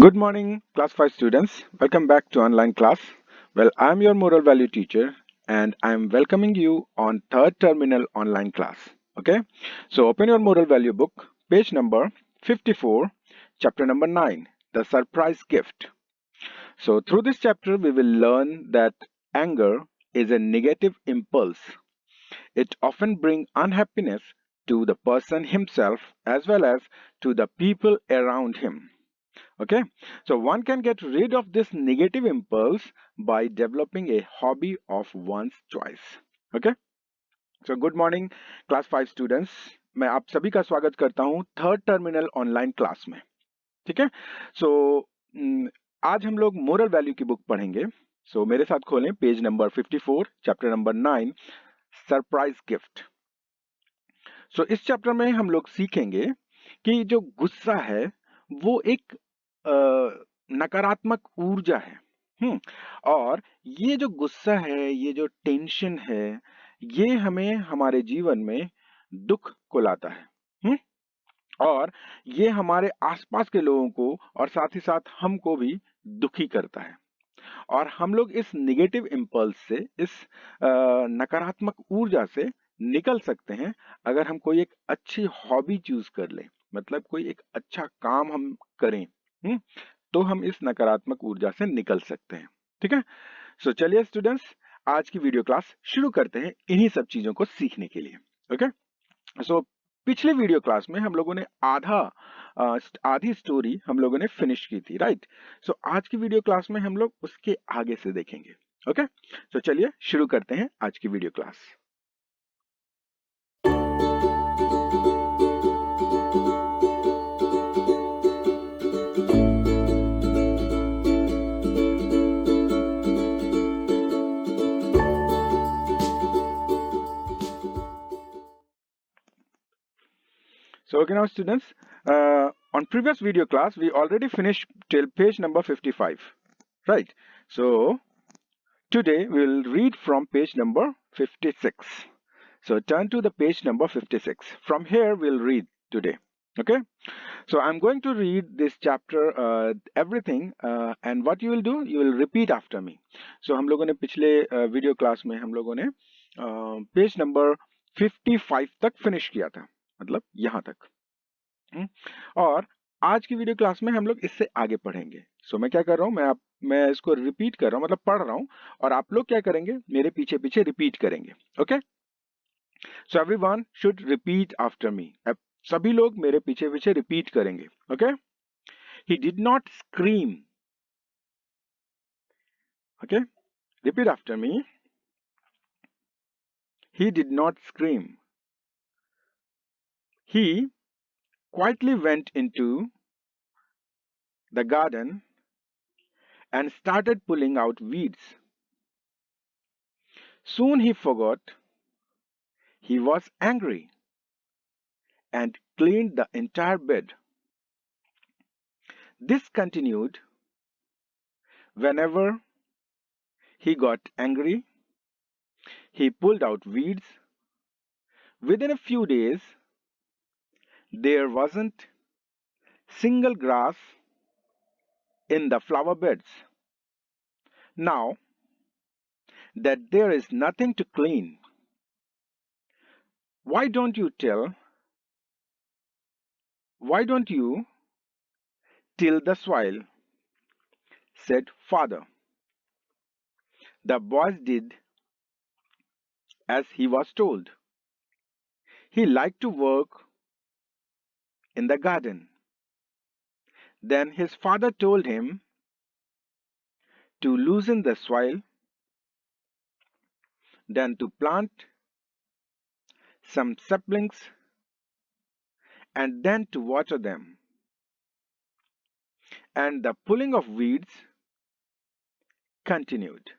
Good morning, class 5 students. Welcome back to online class. Well, I'm your moral value teacher and I'm welcoming you on third terminal online class. Okay, so open your moral value book, page number 54, chapter number 9, the surprise gift. So, through this chapter, we will learn that anger is a negative impulse. It often brings unhappiness to the person himself as well as to the people around him. Okay, so one can get rid of this negative impulse by developing a hobby of one's choice. Okay, so good morning class 5 students, मैं आप सभी का स्वागत करता हूं third terminal online class में. ठीक है. सो आज हम लोग मोरल वैल्यू की बुक पढ़ेंगे. सो मेरे साथ खोलें page number 54, chapter number 9, surprise gift. So इस चैप्टर में हम लोग सीखेंगे कि जो गुस्सा है वो एक नकारात्मक ऊर्जा है. और ये जो गुस्सा है, ये जो टेंशन है, ये हमें हमारे जीवन में दुख को लाता है. हम्म और ये हमारे आसपास के लोगों को और साथ ही साथ हमको भी दुखी करता है. और हम लोग इस नेगेटिव इम्पल्स से, इस नकारात्मक ऊर्जा से निकल सकते हैं अगर हम कोई एक अच्छी हॉबी चूज कर लें. मतलब कोई एक अच्छा काम हम करें. हम्म तो हम इस नकारात्मक ऊर्जा से निकल सकते हैं. ठीक है. सो चलिए स्टूडेंट्स, आज की वीडियो क्लास शुरू करते हैं इन्हीं सब चीजों को सीखने के लिए. ओके. सो पिछले वीडियो क्लास में हम लोगों ने आधी स्टोरी हम लोगों ने फिनिश की थी, राइट. सो आज की वीडियो क्लास में हम लोग उसके आगे से देखेंगे. ओके. सो चलिए शुरू करते हैं आज की video class. So okay now students, on previous video class we already finished till page number 55, right. So today we'll read from page number 56. So turn to the page number 56. From here we'll read today. Okay. So I'm going to read this chapter, everything, and what you will do, you will repeat after me. So हम लोगों ने पिछले video class में हम लोगों ने page number 55 तक finish किया था, मतलब यहाँ तक. और आज की वीडियो क्लास में हम लोग इससे आगे पढ़ेंगे. सो मैं क्या कर रहा हूँ, मैं इसको रिपीट कर रहा हूँ, मतलब पढ़ रहा हूँ, और आप लोग क्या करेंगे, मेरे पीछे पीछे रिपीट करेंगे. Okay. So everyone should repeat after me. सभी लोग मेरे पीछे पीछे रिपीट करेंगे. Okay. He did not scream. Okay, repeat after me. He did not scream. He quietly went into the garden and started pulling out weeds. Soon he forgot he was angry and cleaned the entire bed. This continued. Whenever he got angry, he pulled out weeds. Within a few days, there wasn't single grass in the flower beds. Now that there is nothing to clean, why don't you till the soil? Said father. The boy did as he was told. He liked to work in the garden. Then his father told him to loosen the soil, then to plant some saplings, and then to water them. And the pulling of weeds continued.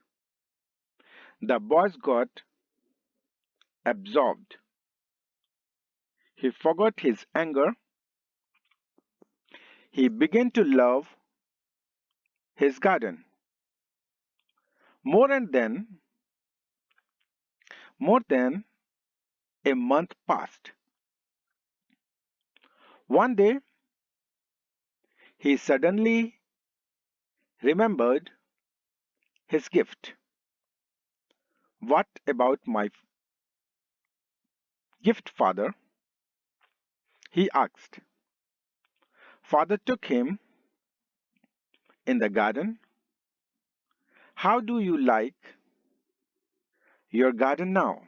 The boy got absorbed. He forgot his anger. He began to love his garden. More than a month passed. One day, he suddenly remembered his gift. What about my gift, father? He asked. Father took him in the garden. How do you like your garden now?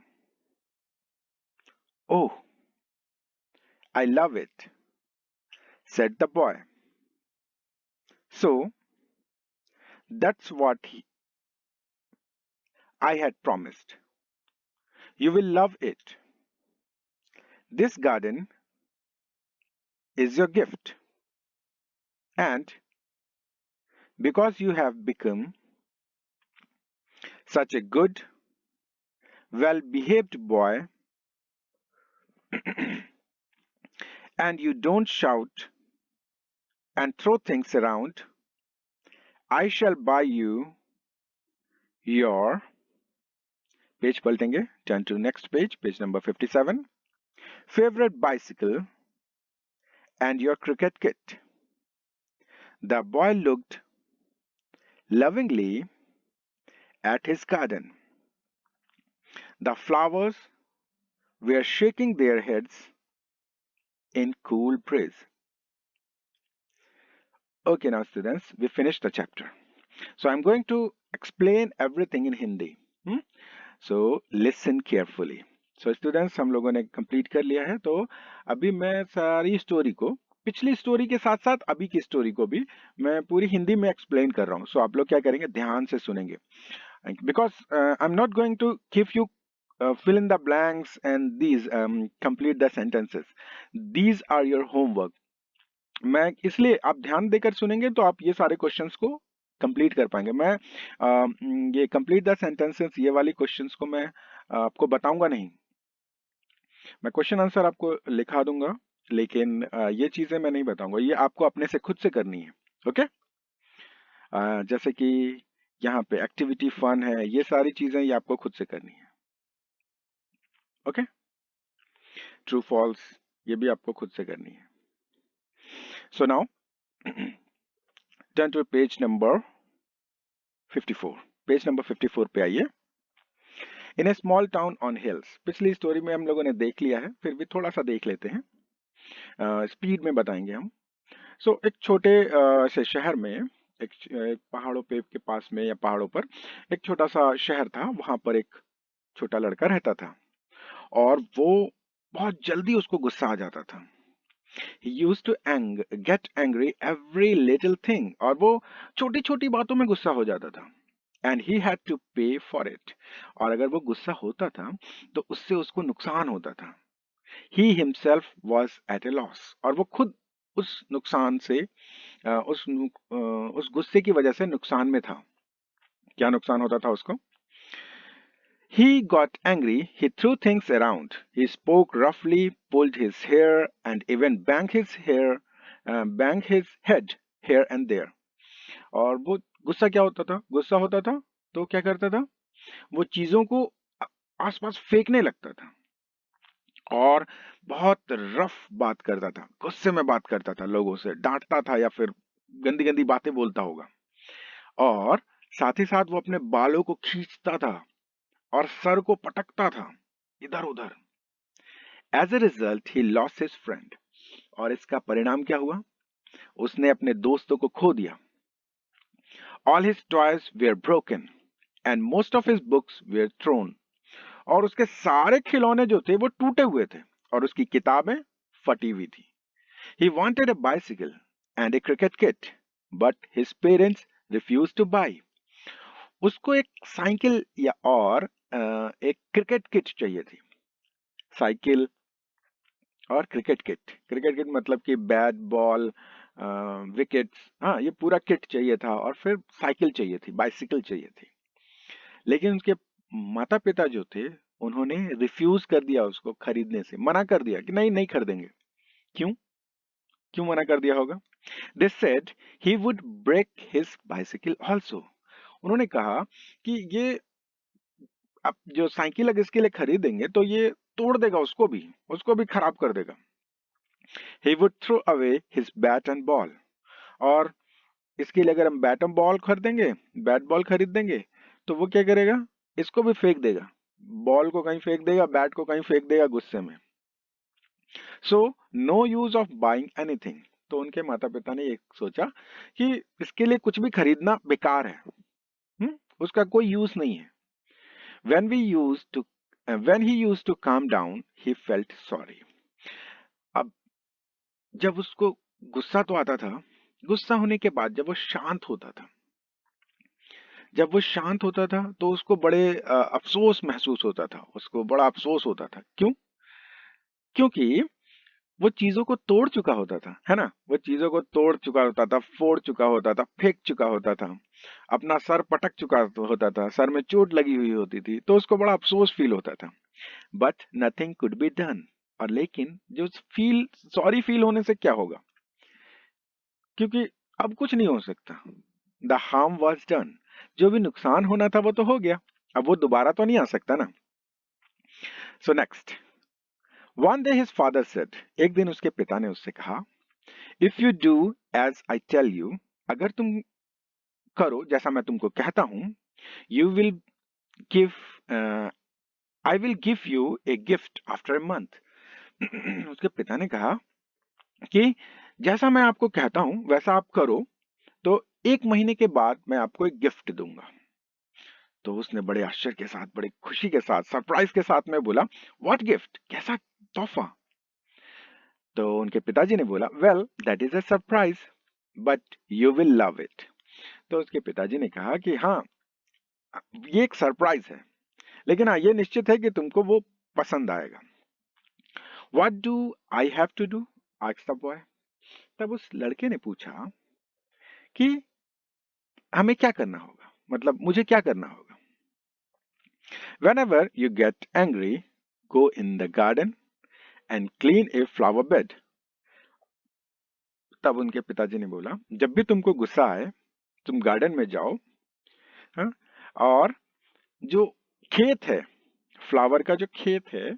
Oh, I love it, said the boy. So that's what I had promised. You will love it. This garden is your gift. And because you have become such a good, well behaved boy, and you don't shout and throw things around, I shall buy you your page पलटेंगे turn to next page, page number 57, favorite bicycle and your cricket kit. The boy looked lovingly at his garden. The flowers were shaking their heads in cool praise. Okay, now students, we finished the chapter. So I'm going to explain everything in Hindi. So listen carefully. So students, हम लोगों ने complete कर लिया है, तो अभी मैं सारी स्टोरी को, पिछली स्टोरी के साथ साथ अभी की स्टोरी को भी मैं पूरी हिंदी में एक्सप्लेन कर रहा हूँ. सो आप लोग क्या करेंगे, ध्यान से सुनेंगे, because I am not going to give you fill in the blanks and these complete the sentences. These are your homework. मैं इसलिए आप ध्यान देकर सुनेंगे तो आप ये सारे क्वेश्चंस को कंप्लीट कर पाएंगे. मैं ये कंप्लीट द सेंटेंसेस ये वाली क्वेश्चंस को मैं आपको बताऊंगा नहीं. मैं क्वेश्चन आंसर आपको लिखा दूंगा, लेकिन ये चीजें मैं नहीं बताऊंगा. ये आपको अपने से खुद से करनी है. ओके, जैसे कि यहाँ पे एक्टिविटी फन है, ये सारी चीजें ये आपको खुद से करनी है. ओके, ट्रू फॉल्स ये भी आपको खुद से करनी है. So now turn to page number 54. Page number 54 पे आइए. In a small town on hills. पिछली स्टोरी में हम लोगों ने देख लिया है, फिर भी थोड़ा सा देख लेते हैं, स्पीड में बताएंगे हम. सो एक छोटे से शहर में एक पहाड़ों पे के पास में या पहाड़ों पर एक छोटा सा शहर था. वहां पर एक छोटा लड़का रहता था और वो बहुत जल्दी उसको गुस्सा आ जाता था. He used to get angry every little thing. और वो छोटी छोटी बातों में गुस्सा हो जाता था. And he had to pay for it. और अगर वो गुस्सा होता था तो उससे उसको नुकसान होता था. He himself was at a loss. और वो खुद उस नुकसान से उस गुस्से की वजह से नुकसान में था. क्या नुकसान होता था उसको? He got angry, he threw things around, he spoke roughly, pulled his hair, and even banged his head here and there. और वो गुस्सा क्या होता था? गुस्सा होता था तो क्या करता था? वो चीजों को आसपास फेंकने लगता था और बहुत रफ बात करता था, गुस्से में बात करता था, लोगों से डांटता था या फिर गंदी गंदी बातें बोलता होगा. और साथ ही साथ वो अपने बालों को खींचता था और सर को पटकता था इधर उधर. As a result he lost his friend. और इसका परिणाम क्या हुआ? उसने अपने दोस्तों को खो दिया. All his toys were broken and most of his books were thrown. और उसके सारे खिलौने जो थे वो टूटे हुए थे और उसकी किताबें फटी हुई थी. He wanted a bicycle and a cricket kit, but his parents refused to buy. उसको एक साइकिल या और एक क्रिकेट किट चाहिए थी. साइकिल और क्रिकेट किट. क्रिकेट किट मतलब कि बैट, बॉल, विकेट्स, हाँ ये पूरा किट चाहिए था. और फिर साइकिल चाहिए थी, बाइसिकल चाहिए थी. लेकिन उसके माता पिता जो थे उन्होंने रिफ्यूज कर दिया, उसको खरीदने से मना कर दिया कि नहीं नहीं खरीदेंगे. क्यों क्यों मना कर दिया होगा? They said he would break his bicycle also. उन्होंने कहा कि ये आप जो साइकिल अगर इसके लिए खरीदेंगे तो ये तोड़ देगा, उसको भी खराब कर देगा. He would throw away his bat and ball. और इसके लिए अगर हम बैट बॉल खरीद देंगे, तो वो क्या करेगा, इसको भी फेंक देगा, बॉल को कहीं फेंक देगा, बैट को कहीं फेंक देगा गुस्से में। So no use of buying anything. तो उनके माता पिता ने ये सोचा कि इसके लिए कुछ भी खरीदना बेकार है, उसका कोई यूज नहीं है। When we used to when he used to calm down, he felt sorry. अब जब उसको गुस्सा तो आता था, गुस्सा होने के बाद जब वो शांत होता था तो उसको बड़े अफसोस महसूस होता था, उसको बड़ा अफसोस होता था। क्यों? क्योंकि वो चीजों को तोड़ चुका होता था, है ना, वो चीजों को तोड़ चुका होता था, फोड़ चुका होता था, फेंक चुका होता था, अपना सर पटक चुका होता था, सर में चोट लगी हुई होती थी, तो उसको बड़ा अफसोस फील होता था। But nothing could be done. और लेकिन जो सॉरी फील होने से क्या होगा, क्योंकि अब कुछ नहीं हो सकता। The harm was done. जो भी नुकसान होना था वो तो हो गया, अब वो दोबारा तो नहीं आ सकता ना। So next, one day his father said, एक दिन उसके पिता ने उससे कहा, if you do as I tell you, अगर तुम करो जैसा मैं तुमको कहता हूं, you will give I will give you a gift after a month. उसके पिता ने कहा कि जैसा मैं आपको कहता हूं वैसा आप करो, तो 1 महीने के बाद मैं आपको एक गिफ्ट दूंगा। तो उसने बड़े आश्चर्य के साथ, बड़े खुशी के साथ, सरप्राइज के साथ में बोला, व्हाट गिफ्ट, कैसा तोहफा? तो उनके पिताजी ने बोला, well that is a surprise but you will love it. तो उसके पिताजी ने कहा कि हाँ, ये एक सरप्राइज है, लेकिन हाँ ये निश्चित है कि तुमको वो पसंद आएगा। What do I have to do, asked the boy. तब उस लड़के ने पूछा कि हमें क्या करना होगा, मतलब मुझे क्या करना होगा। Whenever you get angry, go in the garden and clean a flower bed. तब उनके पिताजी ने बोला, जब भी तुमको गुस्सा आए, तुम गार्डन में जाओ, हाँ, और जो खेत है, फ्लावर का जो खेत है,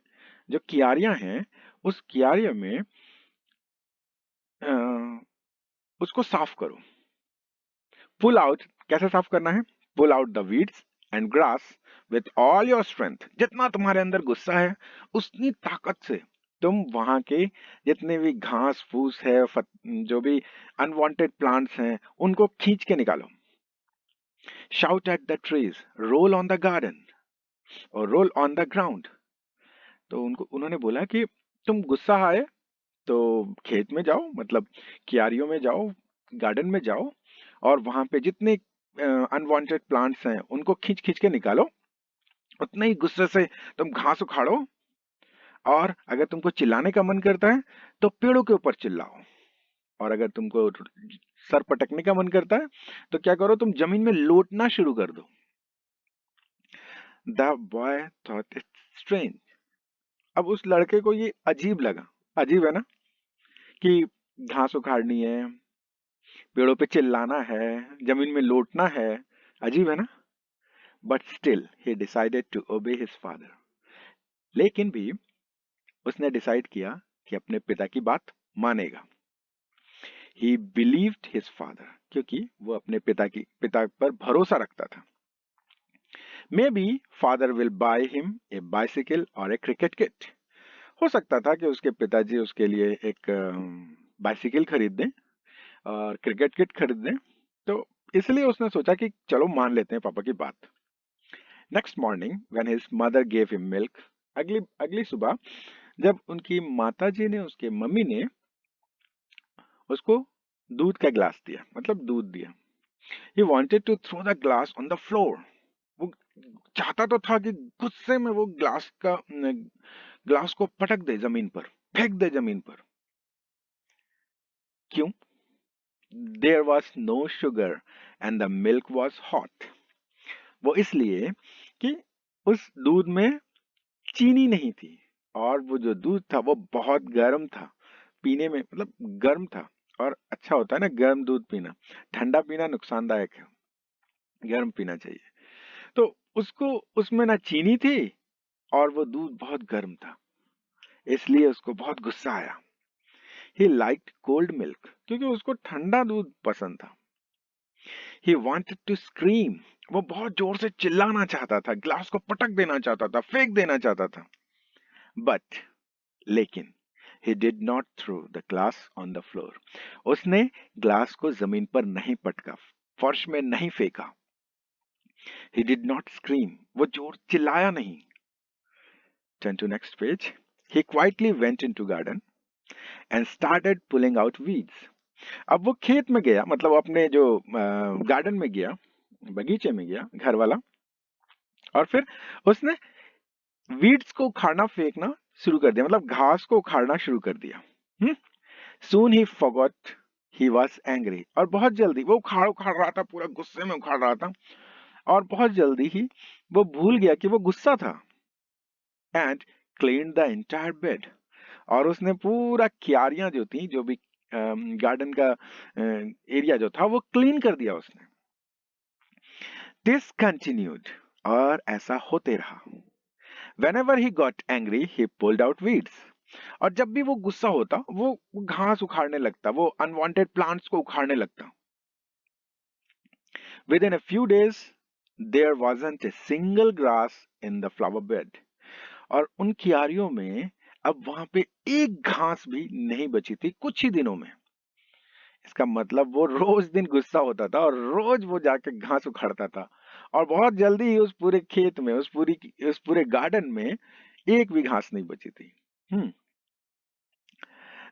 जो क्यारियां हैं, उस क्यारियों में अ, उसको साफ करो। पुल आउट, कैसे साफ करना है? Pull out the weeds and grass with all your strength. जितना तुम्हारे अंदर गुस्सा है उतनी ताकत से तुम वहां के जितने भी घास फूस है, जो भी अनवांटेड प्लांट्स हैं, उनको खींच के निकालो। Shout at the trees, roll on the garden और रोल ऑन द ग्राउंड। तो उन्होंने बोला कि तुम गुस्सा आए तो खेत में जाओ, मतलब क्यारियों में जाओ, गार्डन में जाओ, और वहां पे जितने अनवांटेड प्लांट्स हैं उनको खींच खींच के निकालो। उतने ही गुस्से से तुम घास उखाड़ो, और अगर तुमको चिल्लाने का मन करता है तो पेड़ों के ऊपर चिल्लाओ, और अगर तुमको सर पटकने का मन करता है तो क्या करो, तुम जमीन में लोटना शुरू कर दो। The boy thought it's strange. अब उस लड़के को ये अजीब लगा, अजीब है ना, कि घास उखाड़नी है, पेड़ों पे चिल्लाना है, जमीन में लोटना है, अजीब है ना। But still he decided to obey his father. लेकिन भी उसने डिसाइड किया कि अपने पिता की बात मानेगा। ही बिलीव्ड हिज फादर, क्योंकि वो अपने पिता पर भरोसा रखता था। May be father will by him a bicycle और ए क्रिकेट किट। हो सकता था कि उसके पिताजी उसके लिए एक बाइसिकल खरीद दें और क्रिकेट किट खरीद दें, तो इसलिए उसने सोचा कि चलो मान लेते हैं पापा की बात। Next morning when his mother gave him milk, अगली अगली सुबह जब उनकी माताजी ने, उसके मम्मी ने उसको दूध का ग्लास दिया, मतलब दूध दिया, he wanted to throw the glass on the floor. वो चाहता तो था कि गुस्से में वो ग्लास को पटक दे जमीन पर, फेंक दे जमीन पर। क्यों? There was no sugar and the milk was hot. वो इसलिए कि उस दूध में चीनी नहीं थी, और वो जो दूध था वो बहुत गर्म था, पीने में मतलब गर्म था। और अच्छा होता है ना गर्म दूध पीना, ठंडा पीना नुकसानदायक है, गर्म पीना चाहिए। तो उसको, उसमें ना चीनी थी और वो दूध बहुत गर्म था, इसलिए उसको बहुत गुस्सा आया। ही लाइक्ड कोल्ड मिल्क, क्योंकि उसको ठंडा दूध पसंद था। He wanted to scream. वो बहुत जोर से चिल्लाना चाहता था, ग्लास को पटक देना चाहता था, फेंक देना चाहता था. But लेकिन he did not throw the glass on the floor. उसने ग्लास को जमीन पर नहीं पटका, फर्श में नहीं फेंका. He did not scream. वो जोर चिल्लाया नहीं. Turn to next page. He quietly went into garden and started pulling out weeds. अब वो खेत में गया, मतलब अपने जो गार्डन में गया, बगीचे में गया, घर वाला, और फिर उसने वीड्स को उखाड़ना फेंकना शुरू कर दिया, मतलब घास को उखाड़ना शुरू कर दिया. Soon he forgot he was angry. और बहुत जल्दी वो उखाड़ रहा था, पूरा गुस्से में उखाड़ रहा था, और बहुत जल्दी ही वो भूल गया कि वो गुस्सा था. And cleaned the entire bed. और उसने पूरा क्यारियां जो थी, जो भी गार्डन का एरिया जो था, वो क्लीन कर दिया उसने. This continued. और ऐसा होते रहा. Whenever he got angry, he pulled out weeds. और जब भी वो गुस्सा होता, वो घास उखाड़ने लगता, वो अनवांटेड प्लांट्स को उखाड़ने लगता. Within a few days, there wasn't a single grass in the flower bed. और उन क्यारियों में अब वहां पे एक घास भी नहीं बची थी कुछ ही दिनों में. इसका मतलब वो रोज दिन गुस्सा होता था और रोज वो जाके घास उखाड़ता था, और बहुत जल्दी ही उस पूरे खेत में, उस पूरे गार्डन में एक भी घास नहीं बची थी.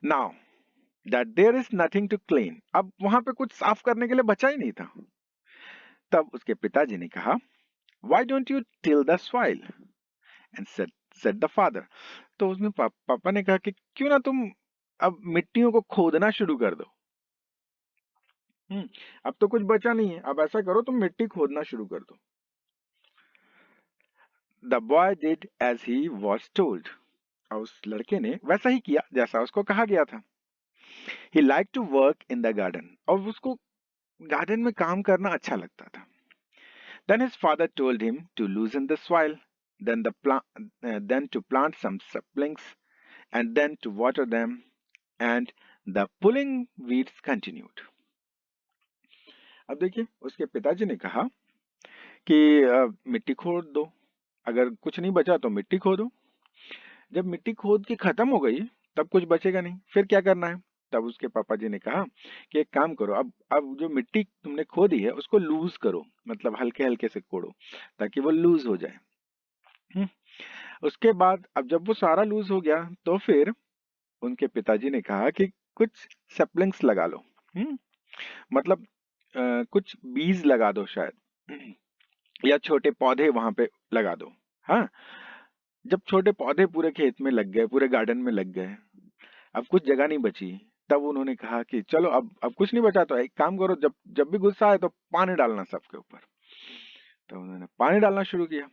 Now that there is nothing to clean. अब वहां पे कुछ साफ करने के लिए बचा ही नहीं था. तब उसके पिताजी ने कहा, why don't you till the soil and said the father. तो उसमें पापा ने कहा कि क्यों ना तुम अब मिट्टियों को खोदना शुरू कर दो. अब तो कुछ बचा नहीं है, अब ऐसा करो तुम मिट्टी खोदना शुरू कर दो. The boy did as he was told. और उस लड़के ने वैसा ही किया जैसा उसको कहा गया था. He like to work in the garden. और उसको गार्डन में काम करना अच्छा लगता था. Then his father told him to loosen the soil, then to plant some saplings, and then to water them, and the pulling weeds continued. अब देखिए, उसके पिताजी ने कहा कि मिट्टी खोद दो, अगर कुछ नहीं बचा तो मिट्टी खोदो. जब मिट्टी खोद के खत्म हो गई तब कुछ बचेगा नहीं, फिर क्या करना है. तब उसके पापा जी ने कहा कि एक काम करो, अब जो मिट्टी तुमने खोदी है उसको लूज करो, मतलब हल्के हल्के से कोड़ो ताकि वो लूज हो जाए. उसके बाद अब जब वो सारा लूज हो गया तो फिर उनके पिताजी ने कहा कि कुछ सेपलिंग्स लगा लो. मतलब कुछ बीज लगा दो शायद, या छोटे पौधे वहां पे लगा दो. हाँ, जब छोटे पौधे पूरे खेत में लग गए, पूरे गार्डन में लग गए, अब कुछ जगह नहीं बची, तब उन्होंने कहा कि चलो अब कुछ नहीं बचा तो एक काम करो, जब जब भी गुस्सा आए तो पानी डालना सबके ऊपर. तो उन्होंने पानी डालना शुरू किया.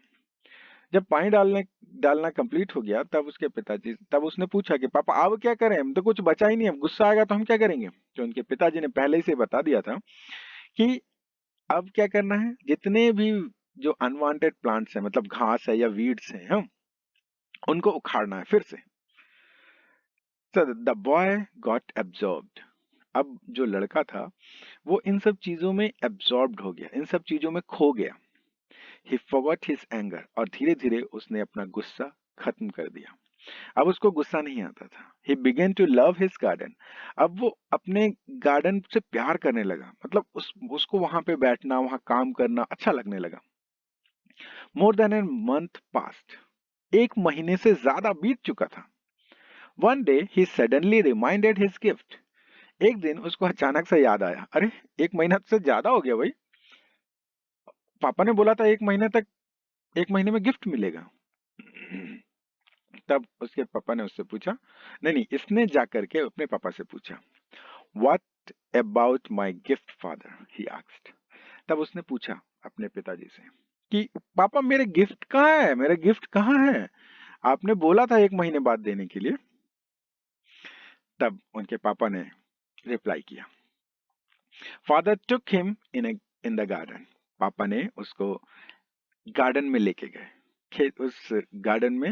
जब पानी डालना कंप्लीट हो गया तब उसने पूछा कि पापा अब क्या करें, हम तो कुछ बचा ही नहीं है, गुस्सा आएगा तो हम क्या करेंगे. तो उनके पिताजी ने पहले ही से बता दिया था कि अब क्या करना है, जितने भी जो अनवांटेड प्लांट्स हैं, मतलब घास है या वीड्स हैं, हम उनको उखाड़ना है फिर से. So the boy got absorbed. अब जो लड़का था वो इन सब चीजों में एब्जॉर्ब्ड हो गया, इन सब चीजों में खो गया. He forgot his anger. और धीरे धीरे उसने अपना गुस्सा खत्म कर दिया. अब उसको गुस्सा नहीं आता था. He began to love his garden. अब वो अपने गार्डन से प्यार करने लगा, मतलब उसको वहां पे बैठना, वहां काम करना अच्छा लगने लगा. More than a month passed. एक महीने से ज्यादा बीत चुका था. One day he suddenly reminded his gift. एक दिन उसको अचानक से याद आया, अरे एक महीना से ज्यादा हो गया भाई, पापा ने बोला था एक महीने में गिफ्ट मिलेगा. तब उसके पापा ने उससे पूछा, नहीं, इसने जाकर के अपने पापा से पूछा, what about my gift father, he asked. तब उसने पूछा अपने पिताजी से कि पापा मेरे गिफ्ट कहाँ है, मेरे गिफ्ट कहाँ है, आपने बोला था एक महीने बाद देने के लिए. तब उनके पापा ने रिप्लाई किया, father took him in the garden. पापा ने उसको गार्डन में लेके गए, उस गार्डन में,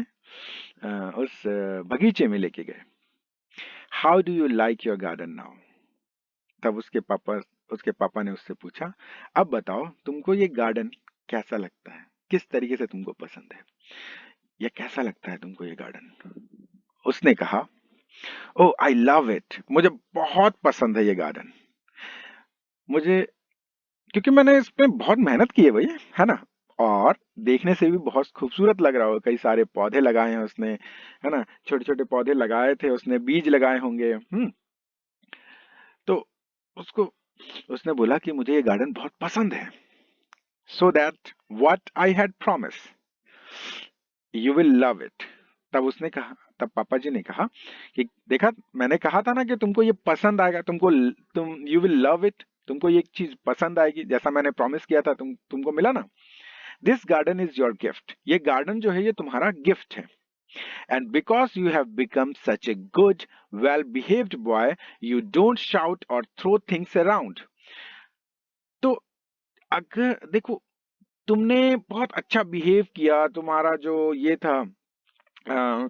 उस बगीचे में लेके गए. How do you like your garden now. तब उसके पापा उसके पापा ने उससे पूछा, अब बताओ तुमको ये गार्डन कैसा लगता है, किस तरीके से तुमको पसंद है, ये कैसा लगता है तुमको ये गार्डन? उसने कहा, ओह आई लव इट, मुझे बहुत पसंद है ये गार्डन। मुझे, क्योंकि मैंने इसमें बहुत मेहनत की है भाई, है ना, और देखने से भी बहुत खूबसूरत लग रहा हो, कई सारे पौधे लगाए हैं उसने, है ना, छोटे छोटे पौधे लगाए थे उसने, बीज लगाए होंगे। तो उसको उसने बोला कि मुझे ये गार्डन बहुत पसंद है। So that what I had promise you will love it. तब पापा जी ने कहा कि देखा, मैंने कहा था ना कि तुमको ये पसंद आएगा, तुम यू विल लव इट, तुमको ये चीज पसंद आएगी, जैसा मैंने प्रॉमिस किया था तुमको मिला ना। This garden is your gift, ये गार्डन जो है ये तुम्हारा गिफ्ट है। And because you have become such a good well behaved boy, you don't shout और थ्रो थिंग्स अराउंड। तो अगर देखो, तुमने बहुत अच्छा बिहेव किया, तुम्हारा जो ये था,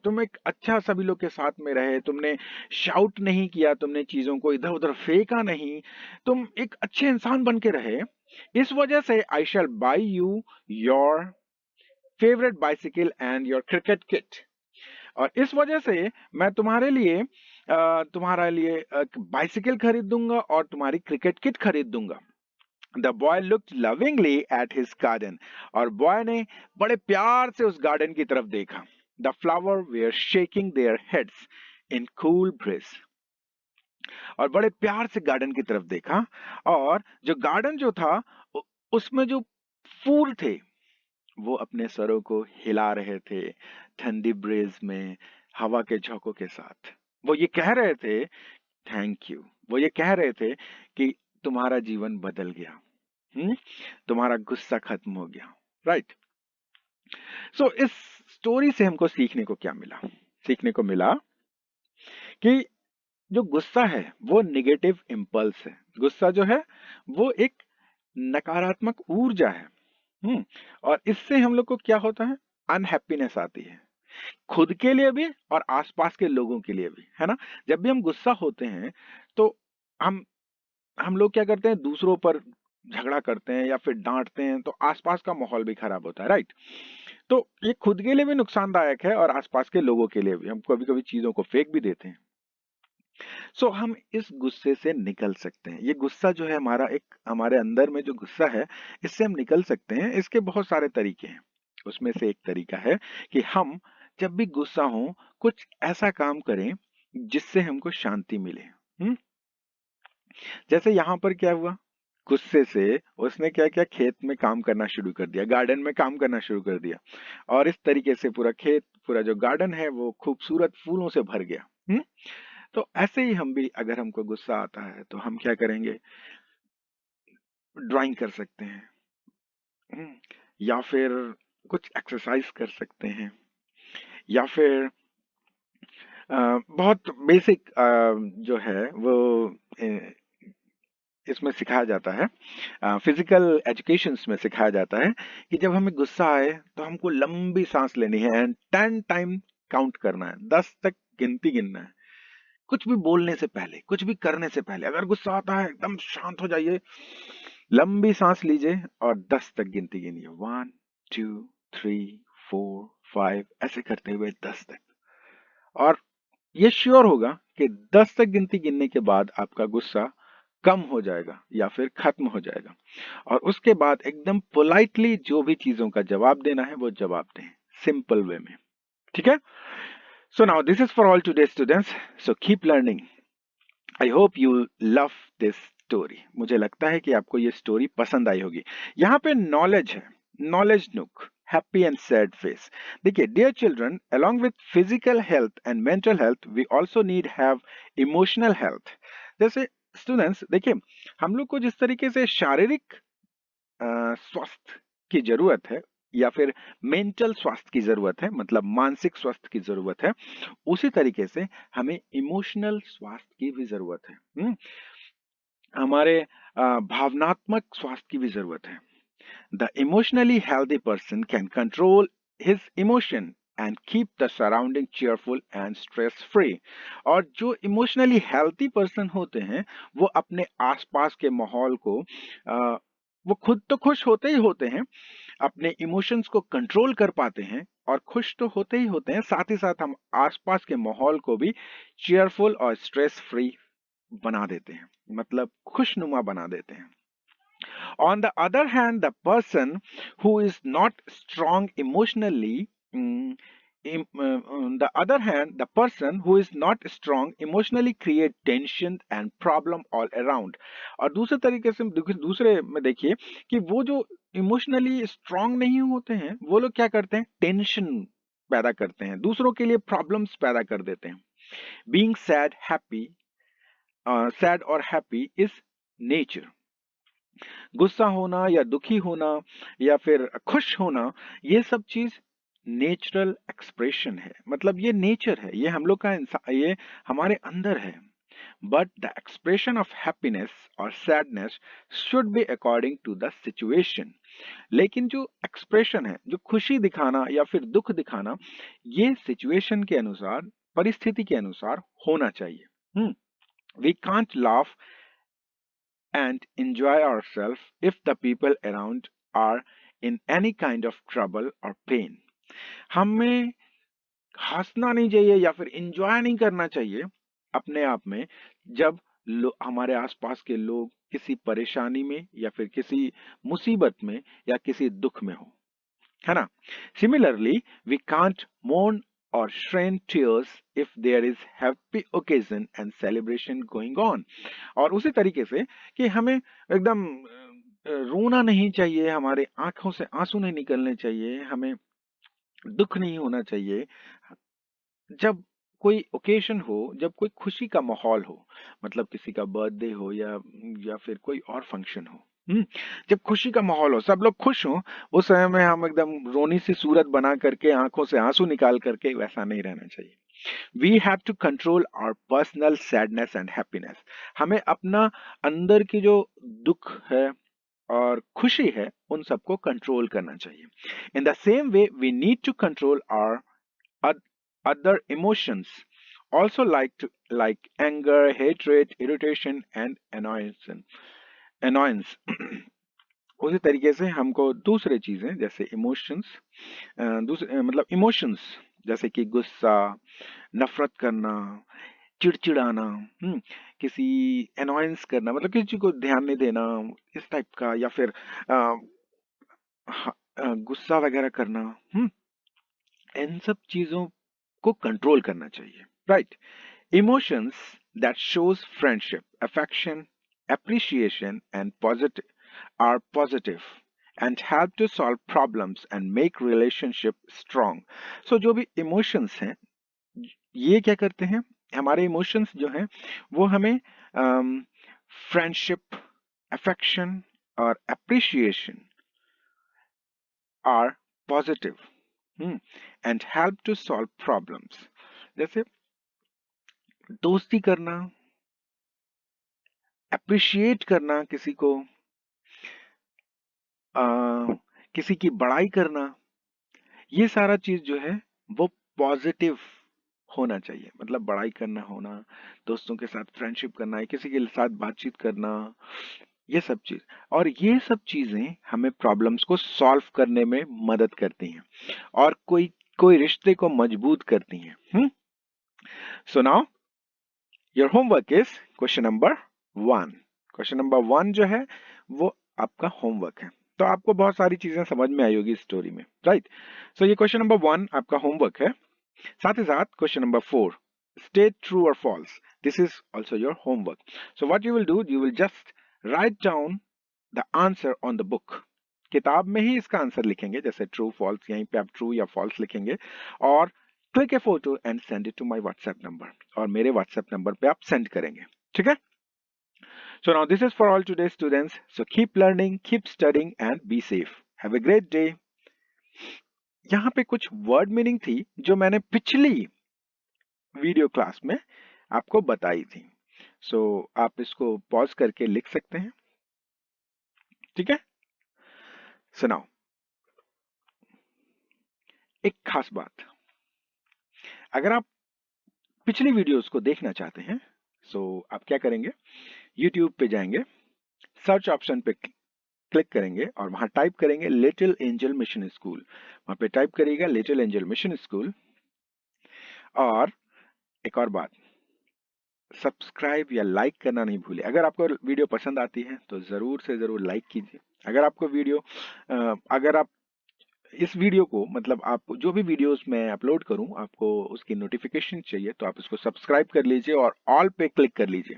तुम एक अच्छा सभी लोग के साथ में रहे, तुमने शाउट नहीं किया, तुमने चीजों को इधर उधर फेंका नहीं, तुम एक अच्छे इंसान बन के रहे। इस वजह से I shall buy you your favourite bicycle and your cricket kit. और इस वजह से मैं तुम्हारे लिए बाइसिकल खरीद दूंगा और तुम्हारी क्रिकेट किट खरीद दूंगा। The boy looked lovingly at his garden, और बॉय ने बड़े प्यार से उस गार्डन की तरफ देखा। The flower were shaking their heads in cool breeze, और बड़े प्यार से गार्डन की तरफ देखा, और जो गार्डन जो था उसमें जो फूल थे वो अपने सरों को हिला रहे थे ठंडी ब्रीज में, हवा के झोंकों के साथ। वो ये कह रहे थे थैंक यू, वो ये कह रहे थे कि तुम्हारा जीवन बदल गया, तुम्हारा गुस्सा खत्म हो गया, राइट। सो इस स्टोरी से हमको सीखने को क्या मिला? सीखने को मिला कि जो गुस्सा है वो निगेटिव इम्पल्स है। गुस्सा जो है वो एक नकारात्मक ऊर्जा है। और इससे हम लोग को क्या होता है? अनहैप्पीनेस आती है, खुद के लिए भी और आसपास के लोगों के लिए भी, है ना। जब भी हम गुस्सा होते हैं तो हम हम लोग क्या करते हैं? दूसरों पर झगड़ा करते हैं या फिर डांटते हैं, तो आसपास का माहौल भी खराब होता है, राइट। तो ये खुद के लिए भी नुकसानदायक है और आसपास के लोगों के लिए भी, हम कभी कभी चीजों को फेंक भी देते हैं। सो हम इस गुस्से से निकल सकते हैं। ये गुस्सा जो है हमारा, एक हमारे अंदर में जो गुस्सा है, इससे हम निकल सकते हैं। इसके बहुत सारे तरीके हैं। उसमें से एक तरीका है कि हम जब भी गुस्सा हो कुछ ऐसा काम करें जिससे हमको शांति मिले। जैसे यहाँ पर क्या हुआ, गुस्से से उसने क्या किया, खेत में काम करना शुरू कर दिया, गार्डन में काम करना शुरू कर दिया, और इस तरीके से पूरा खेत, पूरा जो गार्डन है वो खूबसूरत फूलों से भर गया। तो ऐसे ही हम भी, अगर हमको गुस्सा आता है तो हम क्या करेंगे? ड्राइंग कर सकते हैं, या फिर कुछ एक्सरसाइज कर सकते हैं, या फिर बहुत बेसिक जो है वो इसमें सिखाया जाता है, फिजिकल एजुकेशंस में सिखाया जाता है कि जब हमें गुस्सा आए तो हमको लंबी सांस लेनी है एंड 10 टाइम काउंट करना है, 10 तक गिनती गिनना है। कुछ भी बोलने से पहले, कुछ भी करने से पहले, अगर गुस्सा आता है एकदम शांत हो जाइए, लंबी सांस लीजिए और 10 तक गिनती गिनिए, 1 2 3 4 5, ऐसे करते हुए 10 तक। और ये श्योर होगा कि 10 तक गिनती गिनने के बाद आपका गुस्सा कम हो जाएगा या फिर खत्म हो जाएगा। और उसके बाद एकदम पोलाइटली जो भी चीजों का जवाब देना है वो जवाब दें, सिंपल वे में, ठीक है। So now this is for all today students, so keep learning. I hope you love this story. मुझे लगता है कि आपको ये स्टोरी पसंद आई होगी। यहाँ पे नॉलेज है, नॉलेज नुक, हैप्पी एंड सैड फेस। देखिए dear children, along with physical health and mental health we also need have emotional health। जैसे स्टूडेंट्स देखिए, हम लोग को जिस तरीके से शारीरिक स्वास्थ्य की जरूरत है या फिर मेंटल स्वास्थ्य की जरूरत है, मतलब मानसिक स्वास्थ्य की जरूरत है, उसी तरीके से हमें इमोशनल स्वास्थ्य की भी जरूरत है। हमारे भावनात्मक स्वास्थ्य की भी जरूरत है। The emotionally healthy person can control his emotion and keep the surrounding cheerful and stress free. और जो इमोशनली हेल्थी पर्सन होते हैं वो अपने आसपास के माहौल को वो खुद तो खुश होते ही होते हैं, अपने इमोशंस को कंट्रोल कर पाते हैं और खुश तो होते ही होते हैं, साथ ही साथ हम आसपास के माहौल को भी चेयरफुल और स्ट्रेस फ्री बना देते हैं, मतलब खुशनुमा बना देते हैं. On the other hand, the person who is not strong emotionally, on the other hand, the person who is not strong emotionally create tension and problem all around. और दूसरे तरीके से दूसरे में देखिए कि वो जो इमोशनली स्ट्रांग नहीं होते हैं वो लोग क्या करते हैं, टेंशन पैदा करते हैं, दूसरों के लिए प्रॉब्लम्स पैदा कर देते हैं. Being sad, happy, sad or happy is nature. गुस्सा होना या दुखी होना या फिर खुश होना, ये सब चीज नेचुरल एक्सप्रेशन है, मतलब ये नेचर है, ये हम लोग का ये हमारे अंदर है. But the expression of happiness और sadness should be according to the situation. लेकिन जो एक्सप्रेशन है, जो खुशी दिखाना या फिर दुख दिखाना, ये सिचुएशन के अनुसार, परिस्थिति के अनुसार होना चाहिए. We can't laugh and enjoy ourselves if the people around are in any kind of trouble or pain. हमें हंसना नहीं चाहिए या फिर एंजॉय नहीं करना चाहिए अपने आप में जब हमारे आसपास के लोग किसी परेशानी में या फिर किसी मुसीबत में या किसी दुख में हो, है ना. Similarly, we can't mourn or shed tears if there is happy occasion and celebration going on. और उसी तरीके से कि हमें एकदम रोना नहीं चाहिए, हमारे आंखों से आंसू नहीं निकलने चाहिए, हमें दुख नहीं होना चाहिए जब कोई ओकेशन हो, जब कोई खुशी का माहौल हो, मतलब किसी का बर्थडे हो या फिर कोई और फंक्शन हो. जब खुशी का माहौल हो, सब लोग खुश हो, उस समय में हम एकदम रोनी सी सूरत बना करके आंखों से आंसू निकाल करके, वैसा नहीं रहना चाहिए. We have to control our personal sadness and happiness. हमें अपना अंदर की जो दुख है और खुशी है उन सबको कंट्रोल करना चाहिए. In the same way we need to control our other emotions also like anger, hatred, irritation and annoyance. उसी तरीके से हमको दूसरे चीजें जैसे इमोशंस, दूसरे मतलब इमोशंस जैसे कि गुस्सा, नफरत करना, चिड़चिड़ाना, किसी एनॉयंस करना, मतलब किसी चीज को ध्यान नहीं देना, इस टाइप का, या फिर गुस्सा वगैरह करना, इन सब चीजों को कंट्रोल करना चाहिए, right. Emotions that shows friendship, affection, appreciation and positive and help to solve problems and make relationship strong. So जो भी emotions हैं ये क्या करते हैं, हमारे emotions जो हैं वो हमें friendship, affection और appreciation are positive and help to solve problems. जैसे दोस्ती करना, अप्रिशिएट करना किसी को, किसी की बड़ाई करना, ये सारा चीज जो है वो पॉजिटिव होना चाहिए. मतलब बड़ाई करना होना, दोस्तों के साथ फ्रेंडशिप करना, किसी के साथ बातचीत करना, ये सब चीज, और ये सब चीजें हमें प्रॉब्लम्स को सॉल्व करने में मदद करती हैं और कोई रिश्ते को मजबूत करती हैं. So now your homework is question number 1. Question number 1 जो है वो आपका होमवर्क है. तो आपको बहुत सारी चीजें समझ में आई होगी इस स्टोरी में, राइट. सो ये क्वेश्चन नंबर 1 आपका होमवर्क है. साथ ही साथ question number 4, state true or false. This is also your homework. So what you will do, you will just write down the answer on the book. किताब में ही इसका answer लिखेंगे, जैसे ट्रू फॉल्स, यहीं पे आप ट्रू या फॉल्स लिखेंगे और click a photo and send it to my WhatsApp number, और मेरे व्हाट्सएप नंबर पे आप सेंड करेंगे, ठीक है. So now this is for all today's students. So keep learning, keep studying and be safe. Have a great day. यहाँ पे कुछ वर्ड मीनिंग थी जो मैंने पिछली वीडियो क्लास में आपको बताई थी. सो आप इसको पॉज करके लिख सकते हैं, ठीक है. सुनाओ. एक खास बात, अगर आप पिछली वीडियोस को देखना चाहते हैं सो आप क्या करेंगे, यूट्यूब पे जाएंगे, सर्च ऑप्शन पे क्लिक करेंगे और वहां टाइप करेंगे लिटिल एंजल मिशन स्कूल। वहां पे टाइप करिएगा लिटिल एंजल मिशन स्कूल। और एक और बात, सब्सक्राइब या लाइक करना नहीं भूलें। अगर आपको वीडियो पसंद आती है तो जरूर से जरूर लाइक कीजिए। अगर आपको अगर आप इस वीडियो को मतलब आप जो भी वीडियोस मैं अपलोड करूं आपको उसकी नोटिफिकेशन चाहिए तो आप इसको सब्सक्राइब कर लीजिए और ऑल पे क्लिक कर लीजिए।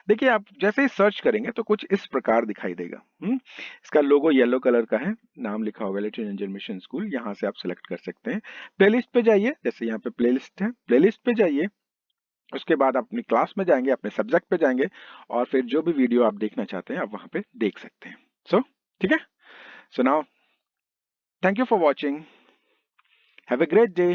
देखिए आप जैसे ही सर्च करेंगे तो कुछ इस प्रकार दिखाई देगा। इसका लोगो येलो कलर का है, नाम लिखा होगा लिटिल एंजल मिशन स्कूल। यहाँ से आप सिलेक्ट कर सकते हैं। प्लेलिस्ट पे जाइए, जैसे यहाँ पे प्लेलिस्ट है, प्लेलिस्ट पे जाइए। उसके बाद आप अपनी क्लास में जाएंगे, अपने सब्जेक्ट पे जाएंगे और फिर जो भी वीडियो आप देखना चाहते हैं आप वहां पे देख सकते हैं। सो ठीक है। So now thank you for watching, have a great day.